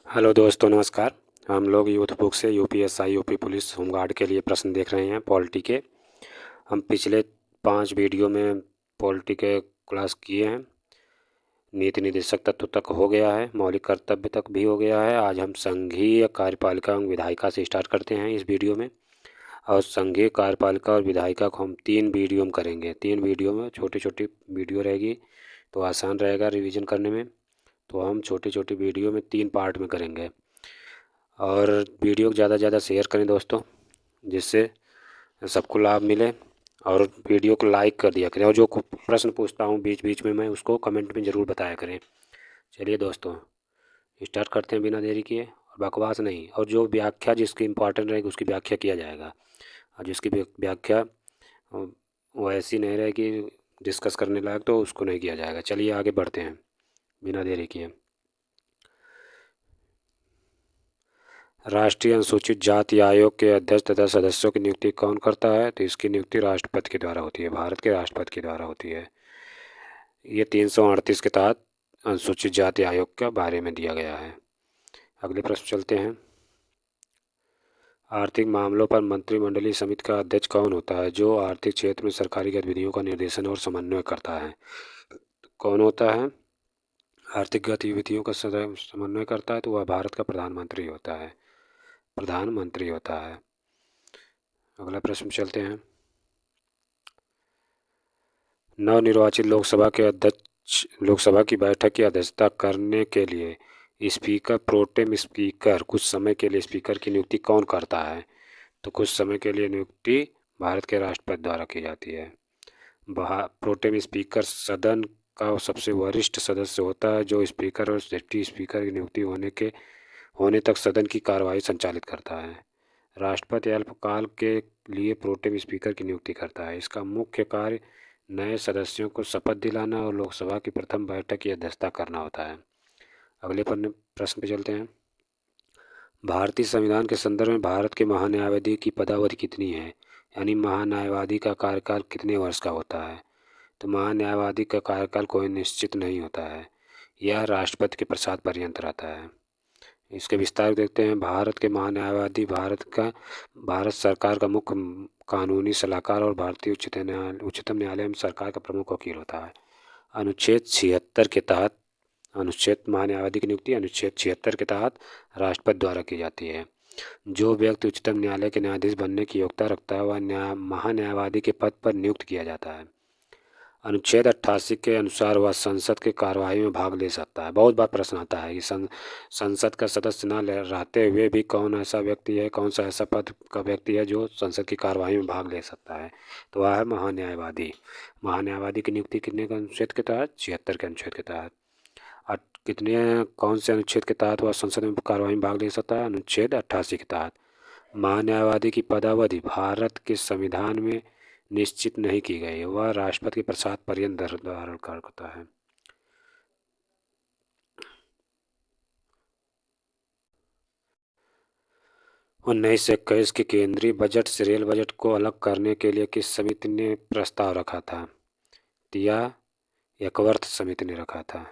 Hello दोस्तों, नमस्कार। हम लोग यूथ बुक से यूपीएसआई यूपी पुलिस होमगार्ड के लिए प्रश्न देख रहे हैं पॉलिटी के। हम पिछले 5 वीडियो में पॉलिटी के क्लास किए हैं। नीति निर्देशक तत्व तक हो गया है, मौलिक कर्तव्य तक भी हो गया है। आज हम संघीय कार्यपालिका एवं विधायिका से स्टार्ट करते हैं इस वीडियो में। और संघीय कार्यपालिका और विधायिका को हम 3 वीडियो में करेंगे। 3 वीडियो में छोटी छोटी वीडियो रहेगी तो आसान रहेगा रिवीजन करने में। तो हम छोटी छोटी वीडियो में 3 पार्ट में करेंगे। और वीडियो को ज़्यादा से ज़्यादा शेयर करें दोस्तों, जिससे सबको लाभ मिले। और वीडियो को लाइक कर दिया करें, और जो प्रश्न पूछता हूँ बीच बीच में मैं उसको कमेंट में ज़रूर बताया करें। चलिए दोस्तों, स्टार्ट करते हैं बिना देरी किए। और बकवास नहीं, और जो व्याख्या जिसकी इम्पोर्टेंट रहेगी उसकी व्याख्या किया जाएगा। और जिसकी व्याख्या वो ऐसी नहीं रहेगी डिस्कस करने लायक, तो उसको नहीं किया जाएगा। चलिए आगे बढ़ते हैं बिना देरी किए। राष्ट्रीय अनुसूचित जाति आयोग के अध्यक्ष तथा सदस्यों की नियुक्ति कौन करता है? तो इसकी नियुक्ति राष्ट्रपति के द्वारा होती है, भारत के राष्ट्रपति के द्वारा होती है। ये 338 के तहत अनुसूचित जाति आयोग के बारे में दिया गया है। अगले प्रश्न चलते हैं। आर्थिक मामलों पर मंत्रिमंडलीय समिति का अध्यक्ष कौन होता है, जो आर्थिक क्षेत्र में सरकारी गतिविधियों का निर्देशन और समन्वय करता है? कौन होता है? आर्थिक गतिविधियों का समन्वय करता है तो वह भारत का प्रधानमंत्री होता है। प्रधानमंत्री होता है। अगला प्रश्न चलते हैं। नवनिर्वाचित लोकसभा के अध्यक्ष लोकसभा की बैठक की अध्यक्षता करने के लिए स्पीकर प्रोटेम स्पीकर कुछ समय के लिए स्पीकर की नियुक्ति कौन करता है? तो कुछ समय के लिए नियुक्ति भारत के राष्ट्रपति द्वारा की जाती है। प्रोटेम स्पीकर सदन का सबसे वरिष्ठ सदस्य होता है, जो स्पीकर और डिप्टी स्पीकर की नियुक्ति होने तक सदन की कार्यवाही संचालित करता है। राष्ट्रपति अल्पकाल के लिए प्रोटेम स्पीकर की नियुक्ति करता है। इसका मुख्य कार्य नए सदस्यों को शपथ दिलाना और लोकसभा की प्रथम बैठक की अध्यक्षता करना होता है। अगले प्रश्न पे चलते हैं। भारतीय संविधान के संदर्भ में भारत के महान्यायवादी की पदावधि कितनी है, यानी महान्यायवादी का कार्यकाल कितने वर्ष का होता है? तो महान्यायवादी का कार्यकाल कोई निश्चित नहीं होता है, यह राष्ट्रपति के प्रसाद पर्यंत रहता है। इसके विस्तार देखते हैं। भारत के महान्यायवादी भारत सरकार का मुख्य कानूनी सलाहकार और भारतीय उच्चतम न्यायालय में सरकार का प्रमुख वकील होता है। अनुच्छेद 76 के तहत महान्यायवादी की नियुक्ति अनुच्छेद 76 के तहत राष्ट्रपति द्वारा की जाती है। जो व्यक्ति उच्चतम न्यायालय के न्यायाधीश बनने की योग्यता रखता है वह महान्यायवादी के पद पर नियुक्त किया जाता है। अनुच्छेद 88 के अनुसार वह संसद के कार्यवाही में भाग ले सकता है। बहुत बार प्रश्न आता है कि संसद का सदस्य न रहते हुए भी कौन सा ऐसा पद का व्यक्ति है जो संसद की कार्यवाही में भाग ले सकता है? तो वह है महान्यायवादी। महान्यायवादी की नियुक्ति कितने के अनुच्छेद के तहत? 76 के अनुच्छेद के तहत। और कौन से अनुच्छेद के तहत वह संसद में कार्यवाही में भाग ले सकता है? अनुच्छेद 88 के तहत। महान्यायवादी की पदावधि भारत के संविधान में निश्चित नहीं की गई है, वह राष्ट्रपति के प्रसाद पर्यंत धारण करता है। उन्नीस सौ 21 के केंद्रीय बजट से रेल बजट को अलग करने के लिए किस समिति ने प्रस्ताव रखा था? यह यकवर्थ समिति ने रखा था।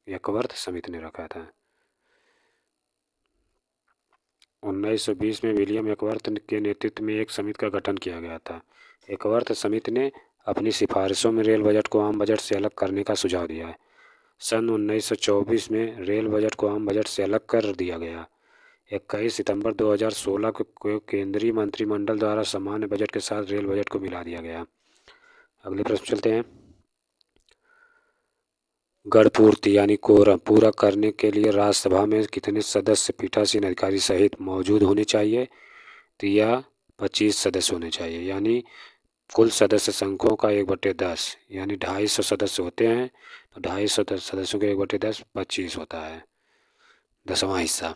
यकवर्थ समिति ने रखा था। 1920 में विलियम यकवर्थ के नेतृत्व में एक समिति का गठन किया गया था। यकवर्थ समिति ने अपनी सिफारिशों में रेल बजट को आम बजट से अलग करने का सुझाव दिया है। सन 1924 में रेल बजट को आम बजट से अलग कर दिया गया। 21 सितंबर 2016 को केंद्रीय मंत्रिमंडल द्वारा सामान्य बजट के साथ रेल बजट को मिला दिया गया। अगले प्रश्न चलते हैं। गढ़पूर्ति यानी कोरम पूरा करने के लिए राज्यसभा में कितने सदस्य पीठासीन अधिकारी सहित मौजूद होने चाहिए? तो यह 25 सदस्य होने चाहिए, यानी कुल सदस्य संख्यों का 1/10, यानी 250 सदस्य होते हैं तो 250 सदस्यों के 1/10 25 होता है, 10वां हिस्सा।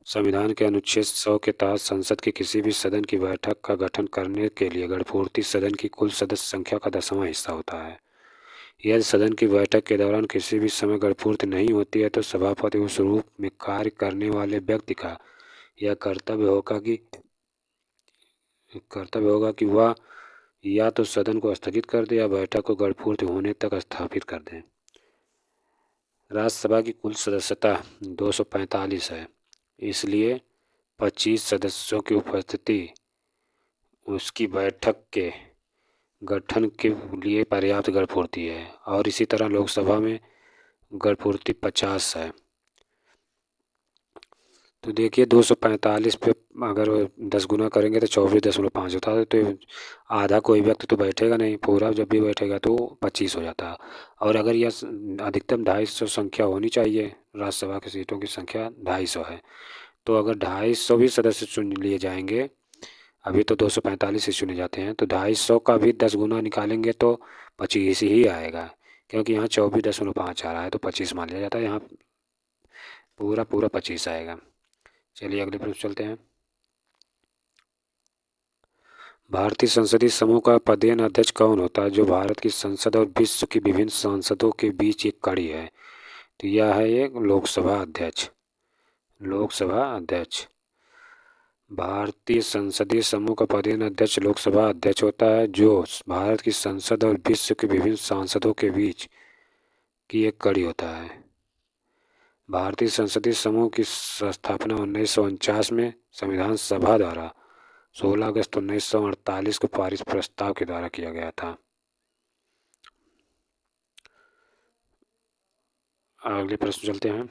संविधान के अनुच्छेद 100 के तहत संसद के किसी भी सदन की बैठक का गठन करने के लिए गढ़पूर्ति सदन की कुल सदस्य संख्या का 10वां हिस्सा होता है। यदि सदन की बैठक के दौरान किसी भी समय गढ़पूर्ति नहीं होती है तो सभापति उस रूप में कार्य करने वाले व्यक्ति का यह कर्तव्य होगा कि वह या तो सदन को स्थगित कर दे या बैठक को गढ़पूर्ति होने तक स्थापित कर दे। राज्यसभा की कुल सदस्यता 245 है, इसलिए 25 सदस्यों की उपस्थिति उसकी बैठक के गठन के लिए पर्याप्त गणपूर्ति है। और इसी तरह लोकसभा में गणपूर्ति 50 है। तो देखिए 245 पे अगर 10 गुना करेंगे तो 24.5 होता है। तो आधा कोई व्यक्ति तो बैठेगा नहीं, पूरा जब भी बैठेगा तो 25 हो जाता है। और अगर यह अधिकतम 250 संख्या होनी चाहिए, राज्यसभा की सीटों की संख्या 250 है, तो अगर 250 भी सदस्य चुन लिए जाएंगे, अभी तो 245 ही चुने जाते हैं, तो 250 का भी 10 गुना निकालेंगे तो 25 ही आएगा, क्योंकि यहाँ 24.5 आ रहा है तो 25 मान लिया जाता है, यहाँ पूरा पूरा 25 आएगा। चलिए अगले प्रश्न चलते हैं। भारतीय संसदीय समूह का पदेन अध्यक्ष कौन होता है, जो भारत की संसद और विश्व की विभिन्न सांसदों के बीच एक कड़ी है? तो यह है एक लोकसभा अध्यक्ष। लोकसभा अध्यक्ष भारतीय संसदीय समूह का पदेन अध्यक्ष लोकसभा अध्यक्ष होता है, जो भारत की संसद और विश्व के विभिन्न सांसदों के बीच की एक कड़ी होता है। भारतीय संसदीय समूह की स्थापना 1949 में संविधान सभा द्वारा 16 अगस्त 1948 को पारित प्रस्ताव के द्वारा किया गया था। अगले प्रश्न चलते हैं।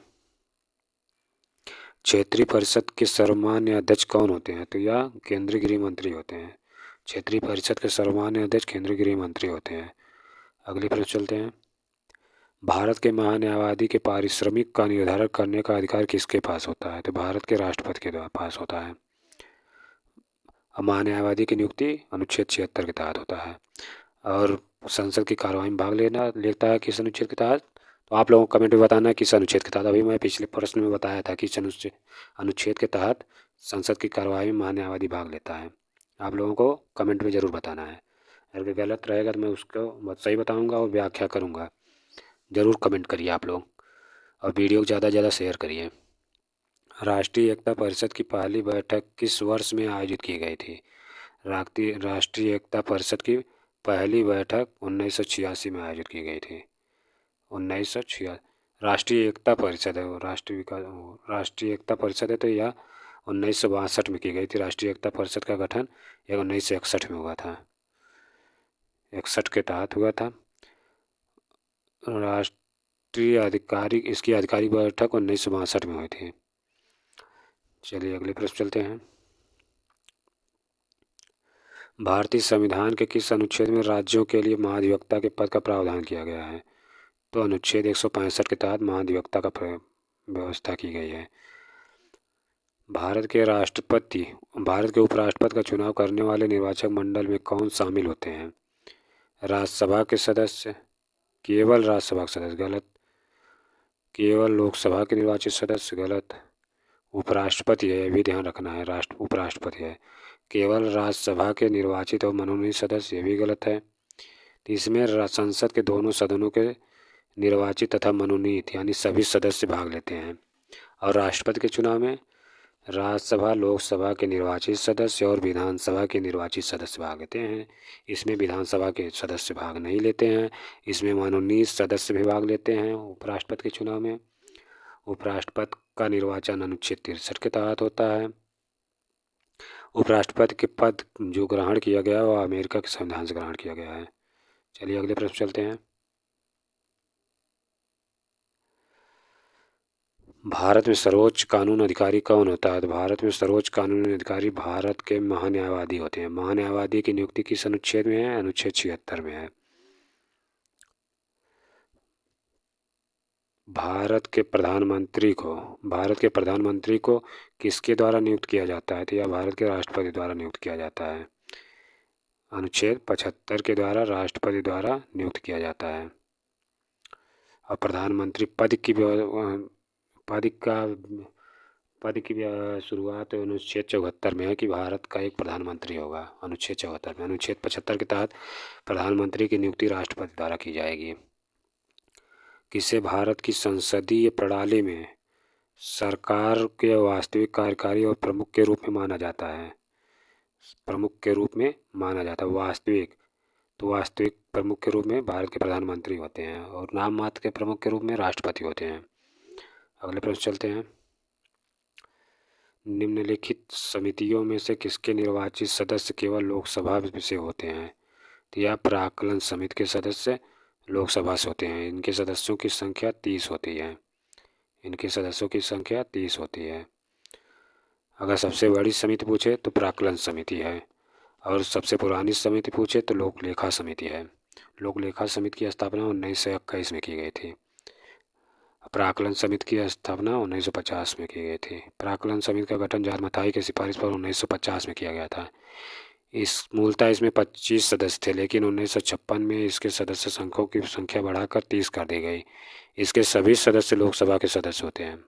क्षेत्रीय परिषद के सर्वमान्य अध्यक्ष कौन होते हैं? तो यह केंद्रीय गृह मंत्री होते हैं। क्षेत्रीय परिषद के सर्वमान्य अध्यक्ष केंद्रीय गृह मंत्री होते हैं। अगले प्रश्न चलते हैं। भारत के महान्यायवादी के पारिश्रमिक का निर्धारण करने का अधिकार किसके पास होता है? तो भारत के राष्ट्रपति के द्वारा पास होता है। महान्यायवादी की नियुक्ति अनुच्छेद 76 के तहत होता है। और संसद की कार्यवाही में भाग लेता है किस अनुच्छेद के तहत? तो आप लोगों को कमेंट में बताना है किस अनुच्छेद के तहत। अभी मैं पिछले प्रश्न में बताया था कि अनुच्छेद के तहत संसद की कार्यवाही में महान्यायवादी भाग लेता है। आप लोगों को कमेंट में ज़रूर बताना है। अगर गलत रहेगा तो मैं उसको सही बताऊंगा और व्याख्या करूंगा। ज़रूर कमेंट करिए आप लोग, और वीडियो को ज़्यादा से ज़्यादा शेयर करिए। राष्ट्रीय एकता परिषद की पहली बैठक किस वर्ष में आयोजित की गई थी? राष्ट्रीय एकता परिषद की पहली बैठक 1986 में आयोजित की गई थी। 1986 राष्ट्रीय एकता परिषद है, वो राष्ट्रीय एकता परिषद है, तो यह 1962 में की गई थी। राष्ट्रीय एकता परिषद का गठन यह 1961 में हुआ था, 61 के तहत हुआ था। इसकी आधिकारिक बैठक 1962 में हुई थी। चलिए अगले प्रश्न चलते हैं। भारतीय संविधान के किस अनुच्छेद में राज्यों के लिए महाधिवक्ता के पद का प्रावधान किया गया है? तो अनुच्छेद 165 के तहत महाधिवक्ता का व्यवस्था की गई है। भारत के उपराष्ट्रपति का चुनाव करने वाले निर्वाचक मंडल में कौन शामिल होते हैं? राज्यसभा के सदस्य, केवल राज्यसभा के सदस्य, गलत। केवल लोकसभा के निर्वाचित सदस्य, गलत। उपराष्ट्रपति है, यह भी ध्यान रखना है, उपराष्ट्रपति है। केवल राज्यसभा के निर्वाचित और मनोनीत सदस्य, ये भी गलत है। तो इसमें संसद के दोनों सदनों के निर्वाचित तथा मनोनीत यानी सभी सदस्य भाग लेते हैं। और राष्ट्रपति के चुनाव में राज्यसभा, लोकसभा के निर्वाचित सदस्य और विधानसभा के निर्वाचित सदस्य भाग लेते हैं। इसमें विधानसभा के सदस्य भाग नहीं लेते हैं। इसमें मनोनीत सदस्य भी भाग लेते हैं। उपराष्ट्रपति के चुनाव में उपराष्ट्रपति का निर्वाचन अनुच्छेद 63 के तहत होता है। उपराष्ट्रपति के पद जो ग्रहण किया गया वह अमेरिका के संविधान से ग्रहण किया गया है। चलिए अगले प्रश्न चलते हैं। भारत में सर्वोच्च कानून अधिकारी कौन होता है? तो भारत में सर्वोच्च कानूनी अधिकारी भारत के महान्यायवादी होते हैं। महान्यायवादी की नियुक्ति किस अनुच्छेद में है? अनुच्छेद 76 में है। भारत के प्रधानमंत्री को किसके द्वारा नियुक्त किया जाता है? तो यह भारत के राष्ट्रपति द्वारा नियुक्त किया जाता है। अनुच्छेद 75 के द्वारा राष्ट्रपति द्वारा नियुक्त किया जाता है। और प्रधानमंत्री पद की शुरुआत अनुच्छेद 74 में है कि भारत का एक प्रधानमंत्री होगा। अनुच्छेद 74 में, अनुच्छेद 75 के तहत प्रधानमंत्री की नियुक्ति राष्ट्रपति द्वारा की जाएगी। किसे भारत की संसदीय प्रणाली में सरकार के वास्तविक कार्यकारी और प्रमुख के रूप में माना जाता है? प्रमुख के रूप में माना जाता है, वास्तविक। तो वास्तविक प्रमुख के रूप में भारत के प्रधानमंत्री होते हैं और नाम मात्र के प्रमुख के रूप में राष्ट्रपति होते हैं। अगले प्रश्न चलते हैं। निम्नलिखित समितियों में से किसके निर्वाचित सदस्य केवल लोकसभा से होते हैं? तो यह प्राक्कलन समिति के सदस्य लोकसभा से होते हैं। इनके सदस्यों की संख्या 30 होती है। इनके सदस्यों की संख्या 30 होती है। अगर सबसे बड़ी समिति पूछे तो प्राक्कलन समिति है, और सबसे पुरानी समिति पूछे तो लोक लेखा समिति है। लोक लेखा समिति की स्थापना 1921 में की गई थी। प्राक्कलन समिति की स्थापना 1950 में की गई थी। प्राक्कलन समिति का गठन जॉर्ज मथाई की सिफारिश पर 1950 में किया गया था। मूलतः इसमें 25 सदस्य थे, लेकिन 1956 में इसके सदस्य संघों की संख्या बढ़ाकर 30 कर दी गई। इसके सभी सदस्य लोकसभा के सदस्य होते हैं।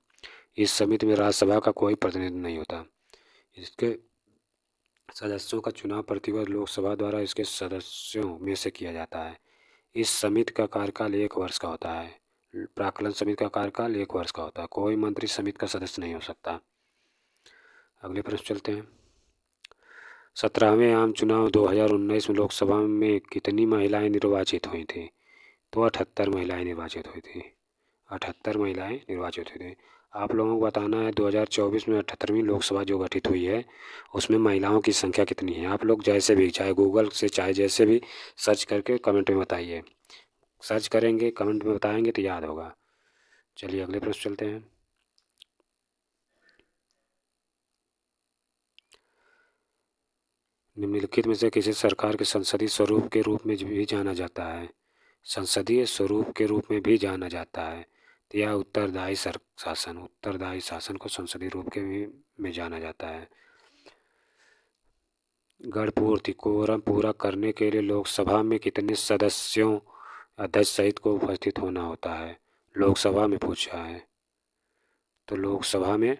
इस समिति में राज्यसभा का कोई प्रतिनिधि नहीं होता। इसके सदस्यों का चुनाव प्रतिवर्ष लोकसभा द्वारा इसके सदस्यों में से किया जाता है। इस समिति का कार्यकाल 1 वर्ष का होता है। प्राक्कलन समिति का कार्यकाल 1 वर्ष का होता है। कोई मंत्री समिति का सदस्य नहीं हो सकता। अगले प्रश्न चलते हैं। 17वें आम चुनाव 2019 में लोकसभा में कितनी महिलाएं निर्वाचित हुई थी? तो 78 महिलाएं निर्वाचित हुई थी। 78 महिलाएं निर्वाचित हुई थी। आप लोगों को बताना है 2024 में 78वीं लोकसभा जो गठित हुई है उसमें महिलाओं की संख्या कितनी है। आप लोग जैसे भी, चाहे गूगल से चाहे जैसे भी सर्च करके कमेंट में बताइए। सर्च करेंगे, कमेंट में बताएंगे तो याद होगा। चलिए अगले प्रश्न चलते हैं। निम्नलिखित में से किसी सरकार के संसदीय स्वरूप के रूप में भी जाना जाता है? संसदीय स्वरूप के रूप में भी जाना जाता है। तो यह उत्तरदायी शासन को संसदीय रूप के में जाना जाता है। गणपूर्ति कोरम पूरा करने के लिए लोकसभा में कितने सदस्यों अध्यक्ष सहित को उपस्थित होना होता है? लोकसभा में पूछा है, तो लोकसभा में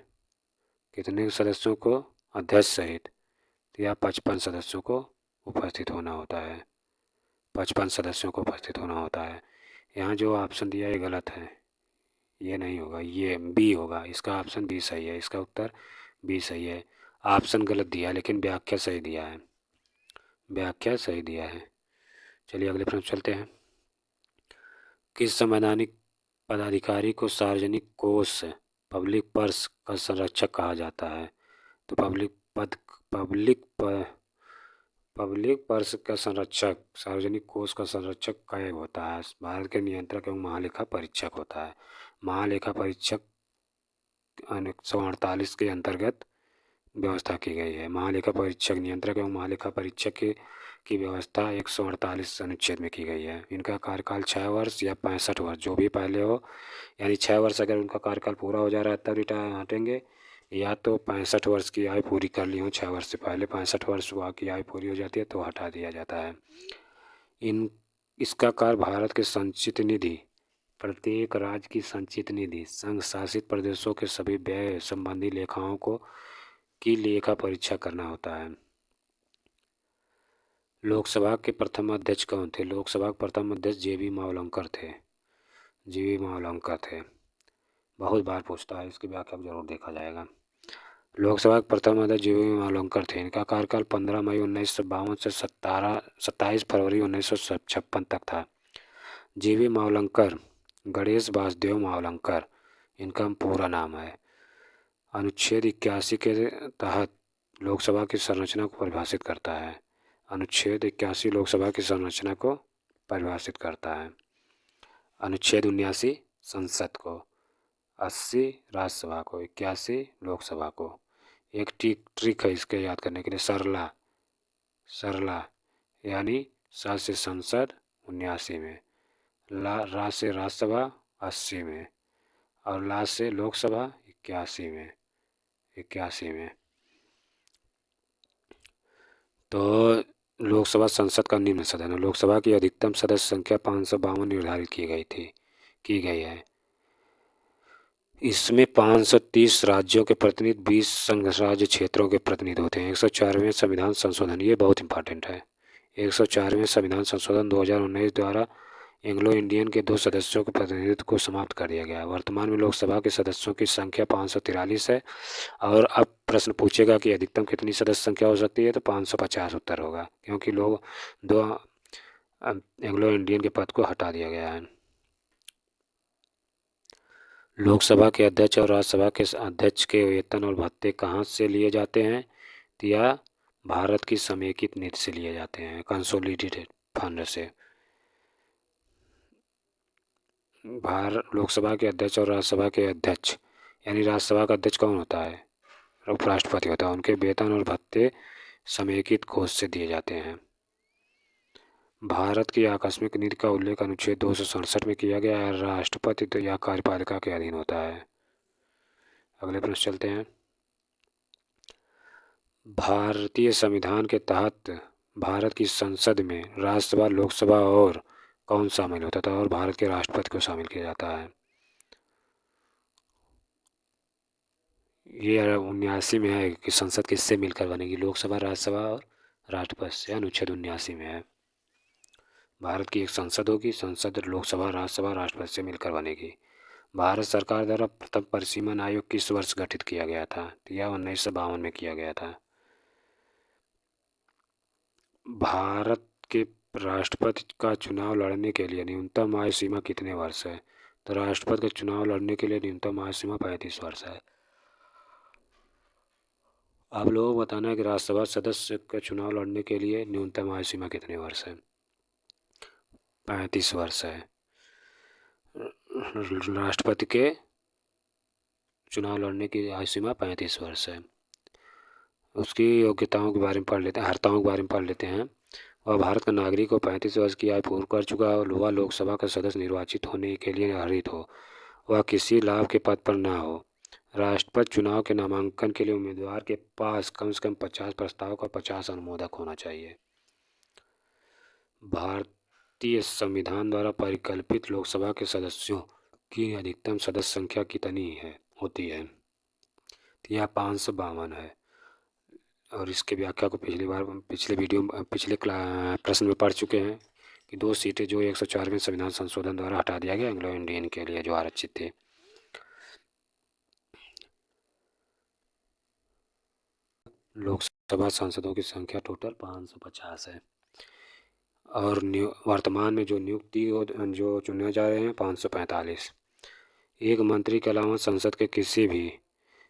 कितने सदस्यों को अध्यक्ष सहित? तो यह 55 सदस्यों को उपस्थित होना होता है। 55 सदस्यों को उपस्थित होना होता है। यहाँ जो ऑप्शन दिया है गलत है, ये नहीं होगा, ये बी होगा। इसका ऑप्शन बी सही है। इसका उत्तर बी सही है। ऑप्शन गलत दिया है लेकिन व्याख्या सही दिया है। व्याख्या सही दिया है। चलिए अगले प्रश्न चलते हैं। किस संवैधानिक पदाधिकारी को सार्वजनिक कोष पब्लिक पर्स का संरक्षक कहा जाता है? तो पब्लिक पर्स का संरक्षक, सार्वजनिक कोष का संरक्षक कैग होता है। भारत के नियंत्रक एवं महालेखा परीक्षक होता है। महालेखा परीक्षक 148 के अंतर्गत व्यवस्था की गई है। महालेखा परीक्षक, नियंत्रक एवं महालेखा परीक्षक की व्यवस्था 148 अनुच्छेद में की गई है। इनका कार्यकाल 6 वर्ष या 65 वर्ष, जो भी पहले हो, यानी 6 वर्ष अगर उनका कार्यकाल पूरा हो जा रहा है तब रिटायर हटेंगे, या तो 65 वर्ष की आयु पूरी कर ली हो 6 वर्ष से पहले, 65 वर्ष वहाँ की आयु पूरी हो जाती है तो हटा दिया जाता है। इसका कार्य भारत के संचित निधि, प्रत्येक राज्य की संचित निधि, संघ शासित प्रदेशों के सभी व्यय संबंधी लेखाओं की लेखा परीक्षा करना होता है। लोकसभा के प्रथम अध्यक्ष कौन थे? लोकसभा के प्रथम अध्यक्ष जेबी मावलंकर थे। जेबी मावलंकर थे। बहुत बार पूछता है, इसकी व्याख्या जरूर देखा जाएगा। लोकसभा के प्रथम अध्यक्ष जेबी मावलंकर थे। इनका कार्यकाल 15 मई 1952 से 27 फरवरी 1956 तक था। जेबी मावलंकर गणेश वासुदेव मावलंकर इनका पूरा नाम है। अनुच्छेद 81 के तहत लोकसभा की संरचना को परिभाषित करता है। अनुच्छेद 81 लोकसभा की संरचना को परिभाषित करता है। अनुच्छेद 79 संसद को, 80 राज्यसभा को, 81 लोकसभा को। एक ट्रिक है इसके याद करने के लिए, सरला यानी सा से संसद 79 में, रा से राज्यसभा 80 में, और ला से लोकसभा 81 में। तो लोकसभा संसद का निम्न सदन है। लोकसभा की अधिकतम सदस्य संख्या 552 निर्धारित की गई है। इसमें 530 राज्यों के प्रतिनिधि, 20 संघ राज्य क्षेत्रों के प्रतिनिधि होते हैं। 104वें संविधान संशोधन, ये बहुत इंपॉर्टेंट है। 104वें संविधान संशोधन 2019 द्वारा एंग्लो इंडियन के 2 सदस्यों के प्रतिनिधित्व को समाप्त कर दिया गया है। वर्तमान में लोकसभा के सदस्यों की संख्या 543 है। और अब प्रश्न पूछेगा कि अधिकतम कितनी सदस्य संख्या हो सकती है, तो 550 उत्तर होगा, क्योंकि लोग एंग्लो इंडियन के पद को हटा दिया गया है। लोकसभा के अध्यक्ष और राज्यसभा के अध्यक्ष के वेतन और भत्ते कहाँ से लिए जाते हैं? तो यह भारत की समेकित नीति से लिए जाते हैं, कंसोलिडेटेड फंड से। लोकसभा के अध्यक्ष और राज्यसभा के अध्यक्ष, यानी राज्यसभा का अध्यक्ष कौन होता है? उपराष्ट्रपति होता है। उनके वेतन और भत्ते समेकित कोष से दिए जाते हैं। भारत की आकस्मिक नीति का उल्लेख अनुच्छेद 267 में किया गया है। राष्ट्रपति तो या कार्यपालिका के अधीन होता है। अगले प्रश्न चलते हैं। भारतीय संविधान के तहत भारत की संसद में राज्यसभा, लोकसभा और कौन शामिल होता था? और भारत के राष्ट्रपति को शामिल किया जाता है। ये 79 में है कि संसद किससे मिलकर बनेगी? लोकसभा, राज्यसभा और राष्ट्रपति से। अनुच्छेद 79 में है। भारत की एक संसद होगी, संसद लोकसभा, राज्यसभा, राष्ट्रपति से मिलकर बनेगी। भारत सरकार द्वारा प्रथम परिसीमन आयोग किस वर्ष गठित किया गया था? तो यह 1952 में किया गया था। भारत के राष्ट्रपति का चुनाव लड़ने के लिए न्यूनतम आयु सीमा कितने वर्ष है? तो राष्ट्रपति का चुनाव लड़ने के लिए न्यूनतम आयु सीमा 35 वर्ष है। आप लोगों को बताना है कि राज्यसभा सदस्य का चुनाव लड़ने के लिए न्यूनतम आयु सीमा कितने वर्ष है? 35 वर्ष है। राष्ट्रपति के चुनाव लड़ने की आयु सीमा 35 वर्ष है। उसकी योग्यताओं के बारे में पढ़ लेते हैं, अर्हताओं के बारे में पढ़ लेते हैं। वह भारत का नागरिक हो, 35 वर्ष की आयु पूर्ण कर चुका हो, वह लोकसभा का सदस्य निर्वाचित होने के लिए अर्हित हो, वह किसी लाभ के पद पर न हो। राष्ट्रपति चुनाव के नामांकन के लिए उम्मीदवार के पास कम से कम 50 प्रस्तावक और 50 अनुमोदक होना चाहिए। भारतीय संविधान द्वारा परिकल्पित लोकसभा के सदस्यों की अधिकतम सदस्य संख्या कितनी होती है? यह 552 है। और इसके व्याख्या को पिछले प्रश्न में पढ़ चुके हैं कि 2 सीटें जो 104वें संविधान संशोधन द्वारा हटा दिया गया एंग्लो इंडियन के लिए, जो आरक्षित थे। लोकसभा सांसदों की संख्या टोटल 550 है। और वर्तमान में जो नियुक्ति जो चुने जा रहे हैं 545। एक मंत्री के अलावा संसद के किसी भी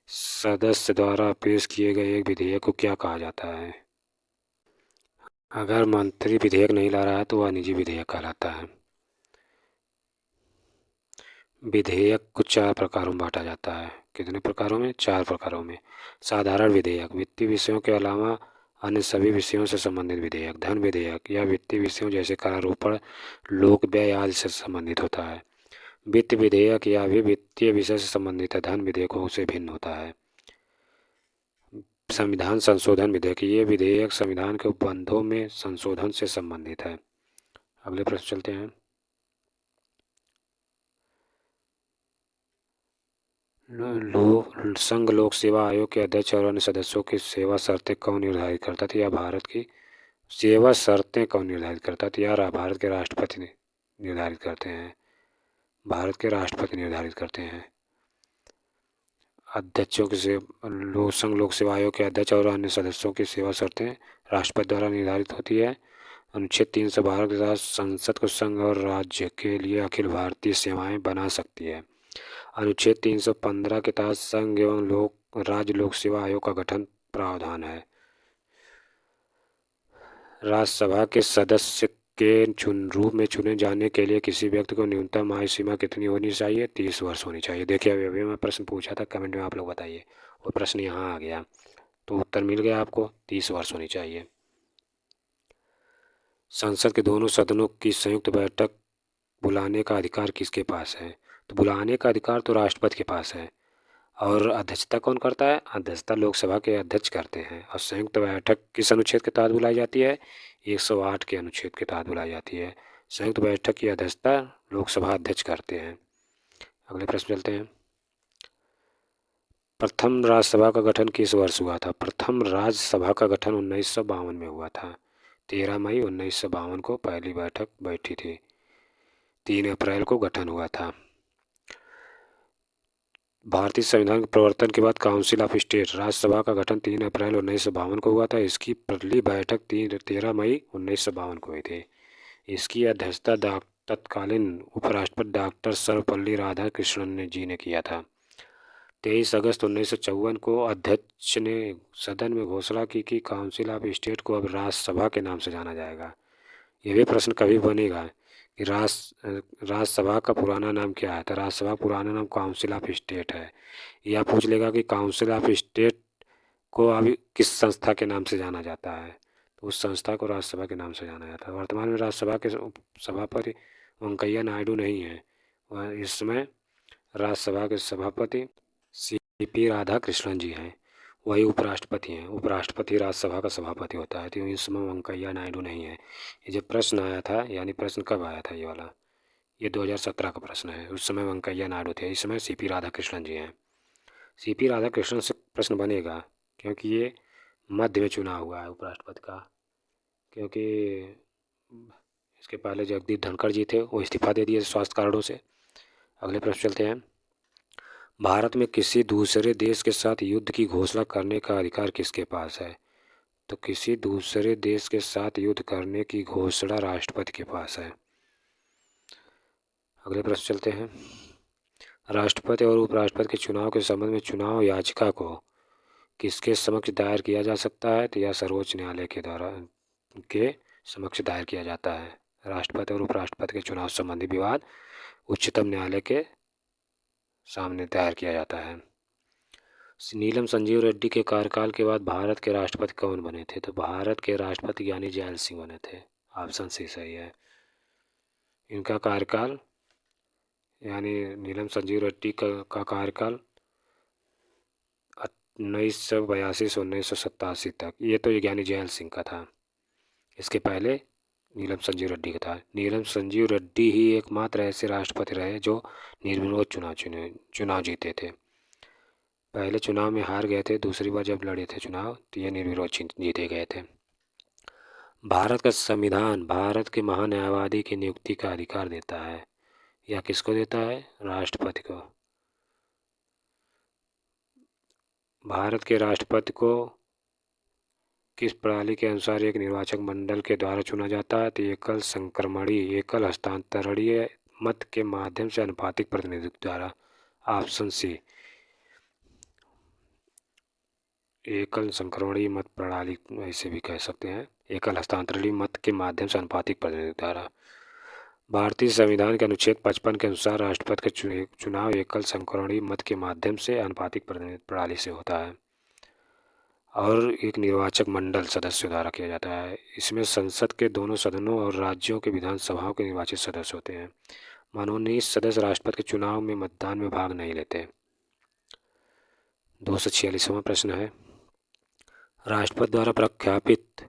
सदस्य द्वारा पेश किए गए एक विधेयक को क्या कहा जाता है? अगर मंत्री विधेयक नहीं ला रहा है तो वह निजी विधेयक कहलाता है। विधेयक को 4 प्रकारों में बांटा जाता है। कितने प्रकारों में? 4 प्रकारों में। साधारण विधेयक, वित्तीय विषयों के अलावा अन्य सभी विषयों से संबंधित विधेयक। धन विधेयक, यह वित्तीय विषयों जैसे करारोपण, लोक व्यय आदि से संबंधित होता है। वित्त विधेयक, यह भी वित्तीय विषय से संबंधित है, धन विधेयकों से भिन्न होता है। संविधान संशोधन विधेयक, ये विधेयक संविधान के उपबंधों में संशोधन से संबंधित है। अगले प्रश्न चलते हैं। संघ लोक सेवा आयोग के अध्यक्ष और अन्य सदस्यों की सेवा शर्तें कौन निर्धारित करता था? या भारत की सेवा शर्तें कौन निर्धारित करता था? या भारत के राष्ट्रपति निर्धारित करते हैं। भारत के राष्ट्रपति निर्धारित करते हैं। अध्यक्षों की संघ लोक सेवा आयोग के अध्यक्ष और अन्य सदस्यों की सेवा शर्तें राष्ट्रपति द्वारा निर्धारित होती है। अनुच्छेद 312 के तहत संसद को संघ और राज्य के लिए अखिल भारतीय सेवाएं बना सकती है। अनुच्छेद 315 के तहत संघ एवं राज्य लोक सेवा आयोग का गठन प्रावधान है। राज्यसभा के सदस्य के रूप में चुने जाने के लिए किसी व्यक्ति को न्यूनतम आयु सीमा कितनी होनी चाहिए? 30 वर्ष होनी चाहिए। देखिए अभी मैं प्रश्न पूछा था, कमेंट में आप लोग बताइए। वो प्रश्न यहाँ आ गया तो उत्तर मिल गया आपको, 30 वर्ष होनी चाहिए। संसद के दोनों सदनों की संयुक्त बैठक बुलाने का अधिकार किसके पास है? तो बुलाने का अधिकार तो राष्ट्रपति के पास है। और अध्यक्षता कौन करता है? अध्यक्षता लोकसभा के अध्यक्ष करते हैं। और संयुक्त बैठक किस अनुच्छेद के तहत बुलाई जाती है? 108 के अनुच्छेद के तहत बुलाई जाती है। संयुक्त बैठक की अध्यक्षता लोकसभा अध्यक्ष करते हैं। अगले प्रश्न चलते हैं। प्रथम राज्यसभा का गठन किस वर्ष हुआ था? प्रथम राज्यसभा का गठन 1952 में हुआ था। 13 मई 1952 को पहली बैठक बैठी थी। 3 अप्रैल को गठन हुआ था। भारतीय संविधान के प्रवर्तन के बाद काउंसिल ऑफ स्टेट राज्यसभा का गठन 3 अप्रैल 1952 को हुआ था। इसकी पहली बैठक 13 मई 1952 को हुई थी। इसकी अध्यक्षता तत्कालीन उपराष्ट्रपति डॉक्टर सर्वपल्ली राधाकृष्णन जी ने किया था। 23 अगस्त 1954 को अध्यक्ष ने सदन में घोषणा की कि काउंसिल ऑफ स्टेट को अब राज्यसभा के नाम से जाना जाएगा। यह भी प्रश्न कभी बनेगा कि राज्यसभा का पुराना नाम क्या है, तो राज्यसभा का पुराना नाम काउंसिल ऑफ स्टेट है। या पूछ लेगा कि काउंसिल ऑफ स्टेट को अभी किस संस्था के नाम से जाना जाता है, तो उस संस्था को राज्यसभा के नाम से जाना जाता है। वर्तमान में राज्यसभा के सभापति वेंकैया नायडू नहीं है, वह इस समय राज्यसभा के सभापति सीपी राधाकृष्णन जी हैं, वही उपराष्ट्रपति हैं। उपराष्ट्रपति राज्यसभा का सभापति होता है, तो इस समय वेंकैया नायडू नहीं है। ये जो प्रश्न आया था, यानी प्रश्न कब आया था ये वाला, ये 2017 का प्रश्न है। उस समय वेंकैया नायडू थे, इस समय सीपी राधाकृष्णन जी हैं। सीपी राधाकृष्णन से प्रश्न बनेगा क्योंकि ये मध्य में चुनाव हुआ है उपराष्ट्रपति का, क्योंकि इसके पहले जगदीप धनखड़ जी थे, वो इस्तीफा दे दिए स्वास्थ्य कारणों से। अगले प्रश्न चलते हैं। भारत में किसी दूसरे देश के साथ युद्ध की घोषणा करने का अधिकार किसके पास है, तो किसी दूसरे देश के साथ युद्ध करने की घोषणा राष्ट्रपति के पास है। अगले प्रश्न चलते हैं। राष्ट्रपति और उपराष्ट्रपति के चुनाव के संबंध में चुनाव याचिका को किसके समक्ष दायर किया जा सकता है, तो यह सर्वोच्च न्यायालय के द्वारा के समक्ष दायर किया जाता है। राष्ट्रपति और उपराष्ट्रपति के चुनाव संबंधी विवाद उच्चतम न्यायालय के सामने दायर किया जाता है। नीलम संजीव रेड्डी के कार्यकाल के बाद भारत के राष्ट्रपति कौन बने थे, तो भारत के राष्ट्रपति ज्ञानी जैल सिंह बने थे। ऑप्शन सी सही है। इनका कार्यकाल यानी नीलम संजीव रेड्डी का कार्यकाल 1982 से 1987 तक, ये तो ज्ञानी जैल सिंह का था। इसके पहले नीलम संजीव रेड्डी का था। नीलम संजीव रेड्डी ही एकमात्र ऐसे राष्ट्रपति रहे जो निर्विरोध चुनाव जीते थे। पहले चुनाव में हार गए थे, दूसरी बार जब लड़े थे चुनाव तो ये निर्विरोध जीते गए थे। भारत का संविधान भारत के महान्यायवादी की नियुक्ति का अधिकार देता है, या किसको देता है, राष्ट्रपति को। भारत के राष्ट्रपति को किस प्रणाली के अनुसार एक निर्वाचक मंडल के द्वारा चुना जाता है, तो एकल हस्तांतरणीय मत के माध्यम से आनुपातिक प्रतिनिधित्व द्वारा। ऑप्शन सी एकल संक्रमणीय मत प्रणाली, ऐसे भी कह सकते हैं, एकल हस्तांतरणीय मत के माध्यम से आनुपातिक प्रतिनिधित्व द्वारा। भारतीय संविधान के अनुच्छेद 55 के अनुसार राष्ट्रपति का चुनाव एकल संक्रमणीय मत के माध्यम से आनुपातिक प्रतिनिधित्व प्रणाली से होता है और एक निर्वाचक मंडल सदस्यों द्वारा किया जाता है। इसमें संसद के दोनों सदनों और राज्यों के विधानसभाओं के निर्वाचित सदस्य होते हैं। मनोनीत सदस्य राष्ट्रपति के चुनाव में मतदान में भाग नहीं लेते। 246वां प्रश्न है। राष्ट्रपति द्वारा प्रख्यापित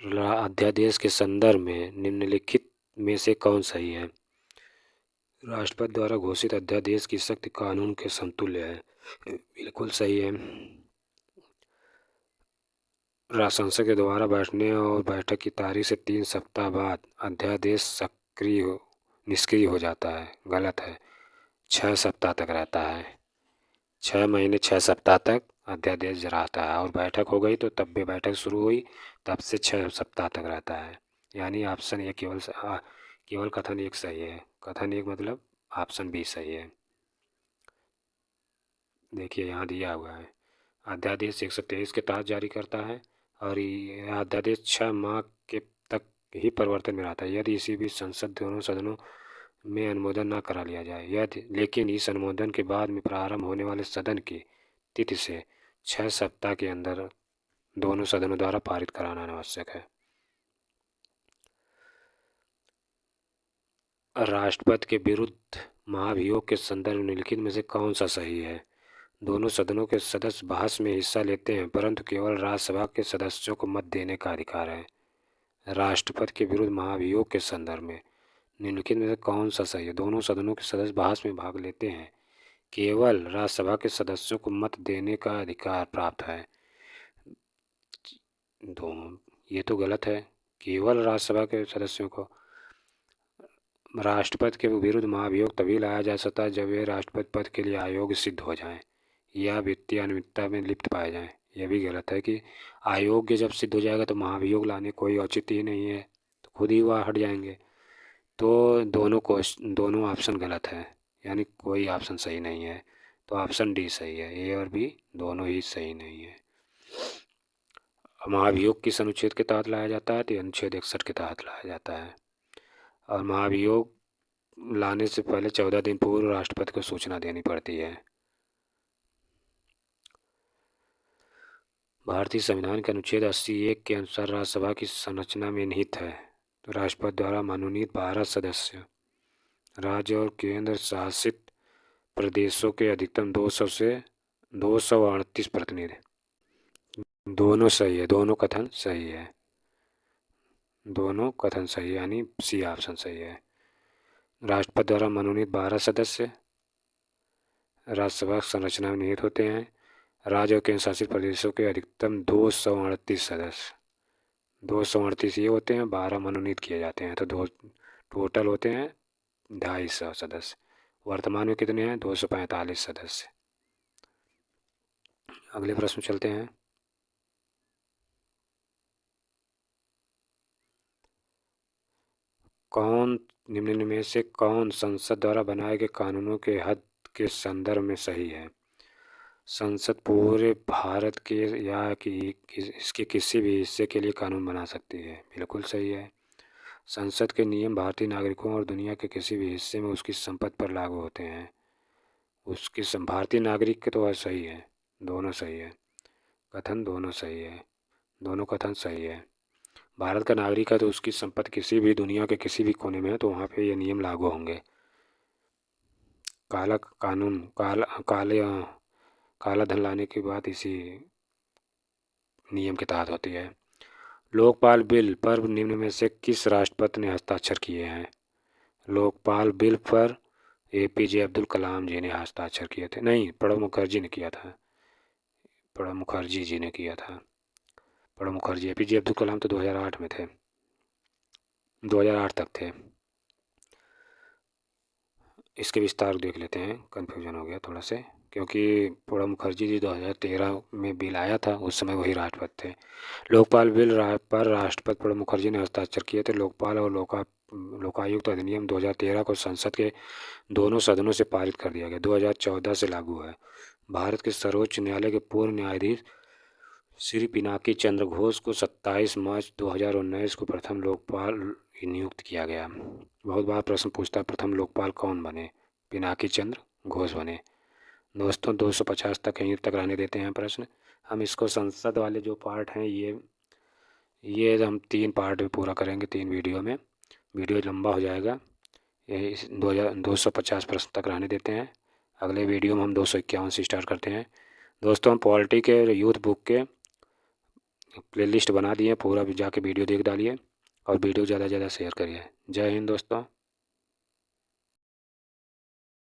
अध्यादेश के संदर्भ में निम्नलिखित में से कौन सही है। राष्ट्रपति द्वारा घोषित अध्यादेश की शक्ति कानून के समतुल्य है, बिल्कुल सही है। संसद के दोबारा बैठने और बैठक की तारीख से 3 सप्ताह बाद अध्यादेश निष्क्रिय हो जाता है, गलत है। 6 सप्ताह तक रहता है, 6 महीने 6 सप्ताह तक अध्यादेश रहता है, और बैठक हो गई तो तब भी बैठक शुरू हुई तब से 6 सप्ताह तक रहता है। यानी ऑप्शन ए केवल कथन एक सही है। कथन एक मतलब ऑप्शन बी सही है। देखिए यहाँ दिया हुआ है, अध्यादेश 123 के तहत जारी करता है और यह अध्यादेश 6 माह के तक ही परिवर्तन में रहता है यदि इसी बीच संसद दोनों सदनों में अनुमोदन न करा लिया जाए। यदि लेकिन इस अनुमोदन के बाद में प्रारंभ होने वाले सदन की तिथि से 6 सप्ताह के अंदर दोनों सदनों द्वारा पारित कराना आवश्यक है। राष्ट्रपति के विरुद्ध महाभियोग के संदर्भ निम्नलिखित में से कौन सा सही है। दोनों सदनों के सदस्य बहस में हिस्सा लेते हैं परंतु केवल राज्यसभा के सदस्यों को मत देने का अधिकार है। राष्ट्रपति के विरुद्ध महाभियोग के संदर्भ में निम्नलिखित में से कौन सा सही है। दोनों सदनों के सदस्य बहस में भाग लेते हैं, केवल राज्यसभा के सदस्यों को मत देने का अधिकार प्राप्त है। ये तो गलत है। केवल राज्यसभा के सदस्यों को, राष्ट्रपति के विरुद्ध महाभियोग तभी लाया जा सकता है जब वे राष्ट्रपति पद के लिए अयोग्य सिद्ध हो जाएं या वित्तीय अनियमितता में लिप्त पाए जाएं। यह भी गलत है कि अयोग्य जब सिद्ध हो जाएगा तो महाभियोग लाने कोई औचित्य ही नहीं है, तो खुद ही वह हट जाएंगे। तो दोनों ऑप्शन गलत है, यानी कोई ऑप्शन सही नहीं है। तो ऑप्शन डी सही है, ए और बी दोनों ही सही नहीं है। महाभियोग किस अनुच्छेद के तहत लाया जाता है? तो अनुच्छेद 61 के तहत लाया जाता है। और महाभियोग लाने से पहले 14 दिन पूर्व राष्ट्रपति को सूचना देनी पड़ती है। भारतीय संविधान के अनुच्छेद 80(1) के अनुसार राज्यसभा की संरचना में निहित है तो राष्ट्रपति द्वारा मनोनीत 12 सदस्य, राज्य और केंद्र शासित प्रदेशों के अधिकतम 200 से 238 प्रतिनिधि। दोनों सही है, दोनों कथन सही है, दोनों कथन सही है, यानी सी ऑप्शन सही है। राष्ट्रपति द्वारा मनोनीत 12 सदस्य राज्यसभा संरचना में निहित होते हैं। राज्य और केंद्र शासित प्रदेशों के अधिकतम 238 सदस्य, 238 ये होते हैं, 12 मनोनीत किए जाते हैं, तो दो टोटल होते हैं 250 सदस्य। वर्तमान में कितने हैं? 245 सदस्य। अगले प्रश्न चलते हैं। निम्न में से कौन संसद द्वारा बनाए गए कानूनों के हद के संदर्भ में सही है? संसद पूरे भारत के या इसके किसी भी हिस्से के लिए कानून बना सकती है, बिल्कुल सही है। संसद के नियम भारतीय नागरिकों और दुनिया के किसी भी हिस्से में उसकी संपत्ति पर लागू होते हैं। उसकी भारतीय नागरिक के तो सही है, दोनों सही है, कथन दोनों सही है, दोनों कथन सही है। भारत का नागरिक है तो उसकी संपत्ति किसी भी दुनिया के किसी भी कोने में है तो वहाँ पे ये नियम लागू होंगे। काला धन लाने की बात इसी नियम के तहत होती है। लोकपाल बिल पर निम्न में से किस राष्ट्रपति ने हस्ताक्षर किए हैं? लोकपाल बिल पर APJ अब्दुल कलाम जी ने हस्ताक्षर किए थे, नहीं, प्रणब मुखर्जी ने किया था, प्रणब मुखर्जी जी ने किया था, प्रणब मुखर्जी। APJ अब्दुल कलाम तो 2008 में थे, 2008 तक थे। इसके विस्तार देख लेते हैं, कन्फ्यूजन हो गया थोड़ा से, क्योंकि प्रणब मुखर्जी जी 2013 में बिल आया था, उस समय वही राष्ट्रपति थे। लोकपाल बिल पर राष्ट्रपति प्रणब मुखर्जी ने हस्ताक्षर किए थे। लोकपाल और लोकायुक्त अधिनियम 2013 को संसद के दोनों सदनों से पारित कर दिया गया, 2014 से लागू है। भारत के सर्वोच्च न्यायालय के पूर्व न्यायाधीश श्री पिनाकी चंद्र घोष को 27 मार्च 2019 को प्रथम लोकपाल नियुक्त किया गया। बहुत बार प्रश्न पूछता है प्रथम लोकपाल कौन बने? पिनाकी चंद्र घोष बने। दोस्तों 250 तक यहीं तक रहने देते हैं प्रश्न। हम इसको संसद वाले जो पार्ट हैं ये हम 3 पार्ट में पूरा करेंगे, 3 वीडियो में। वीडियो लंबा हो जाएगा, ये 250 प्रश्न तक रहने देते हैं। अगले वीडियो में हम 251 से स्टार्ट करते हैं। दोस्तों हम पॉलिटी के यूथ बुक के प्लेलिस्ट बना दिए, पूरा भी जाके वीडियो देख डालिए और वीडियो ज़्यादा से ज़्यादा शेयर करिए। जय हिंद दोस्तों।